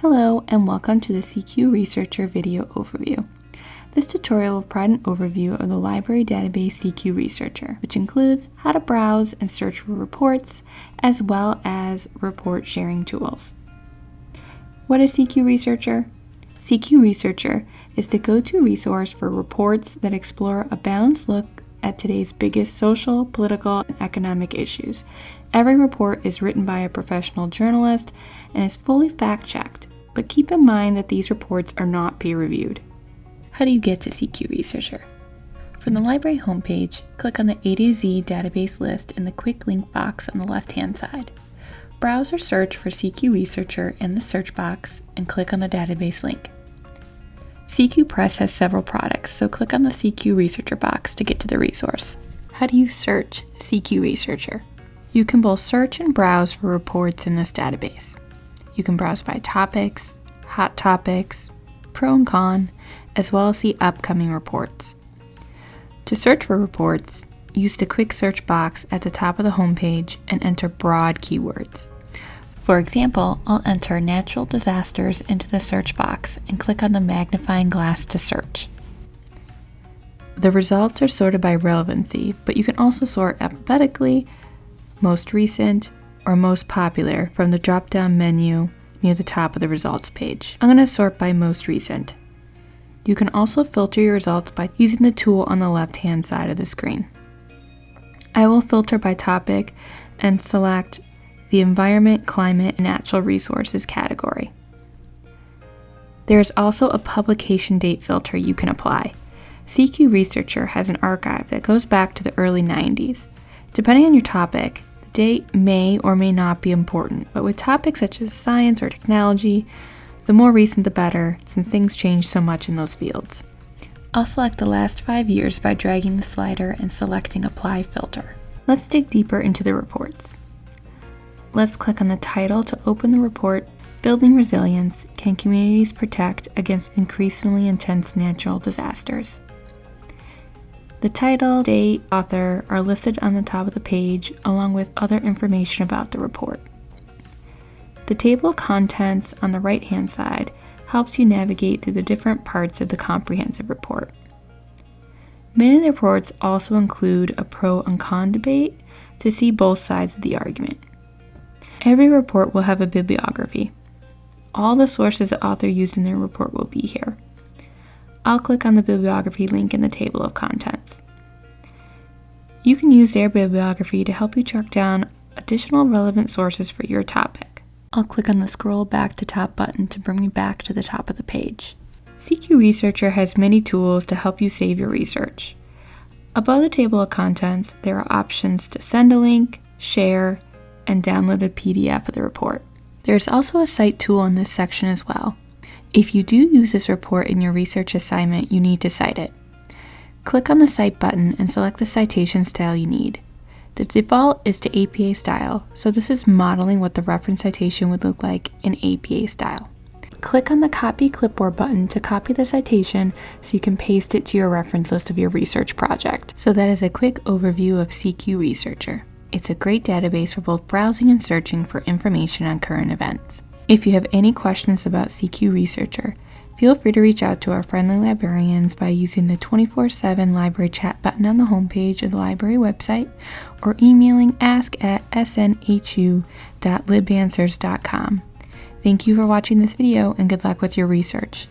Hello and welcome to the CQ Researcher video overview. This tutorial will provide an overview of the library database CQ Researcher, which includes how to browse and search for reports, as well as report sharing tools. What is CQ Researcher? CQ Researcher is the go-to resource for reports that explore a balanced look at today's biggest social, political, and economic issues. Every report is written by a professional journalist and is fully fact-checked, but keep in mind that these reports are not peer-reviewed. How do you get to CQ Researcher? From the library homepage, click on the A to Z database list in the quick link box on the left-hand side. Browse or search for CQ Researcher in the search box and click on the database link. CQ Press has several products, so click on the CQ Researcher box to get to the resource. How do you search CQ Researcher? You can both search and browse for reports in this database. You can browse by topics, hot topics, pro and con, as well as see upcoming reports. To search for reports, use the quick search box at the top of the homepage and enter broad keywords. For example, I'll enter natural disasters into the search box and click on the magnifying glass to search. The results are sorted by relevancy, but you can also sort alphabetically, most recent, or most popular from the drop-down menu near the top of the results page. I'm going to sort by most recent. You can also filter your results by using the tool on the left-hand side of the screen. I will filter by topic and select the Environment, Climate, and Natural Resources category. There is also a publication date filter you can apply. CQ Researcher has an archive that goes back to the early 90s. Depending on your topic, the date may or may not be important, but with topics such as science or technology, the more recent the better, since things change so much in those fields. I'll select the last 5 years by dragging the slider and selecting Apply Filter. Let's dig deeper into the reports. Let's click on the title to open the report, Building Resilience: Can Communities Protect Against Increasingly Intense Natural Disasters? The title, date, author are listed on the top of the page, along with other information about the report. The table of contents on the right-hand side helps you navigate through the different parts of the comprehensive report. Many of the reports also include a pro and con debate to see both sides of the argument. Every report will have a bibliography. All the sources the author used in their report will be here. I'll click on the bibliography link in the table of contents. You can use their bibliography to help you track down additional relevant sources for your topic. I'll click on the scroll back to top button to bring me back to the top of the page. CQ Researcher has many tools to help you save your research. Above the table of contents, there are options to send a link, share, and download a PDF of the report. There's also a cite tool in this section as well. If you do use this report in your research assignment, you need to cite it. Click on the Cite button and select the citation style you need. The default is to APA style, so this is modeling what the reference citation would look like in APA style. Click on the Copy Clipboard button to copy the citation so you can paste it to your reference list of your research project. So that is a quick overview of CQ Researcher. It's a great database for both browsing and searching for information on current events. If you have any questions about CQ Researcher, feel free to reach out to our friendly librarians by using the 24/7 library chat button on the homepage of the library website or emailing ask@snhu.libanswers.com. Thank you for watching this video and good luck with your research.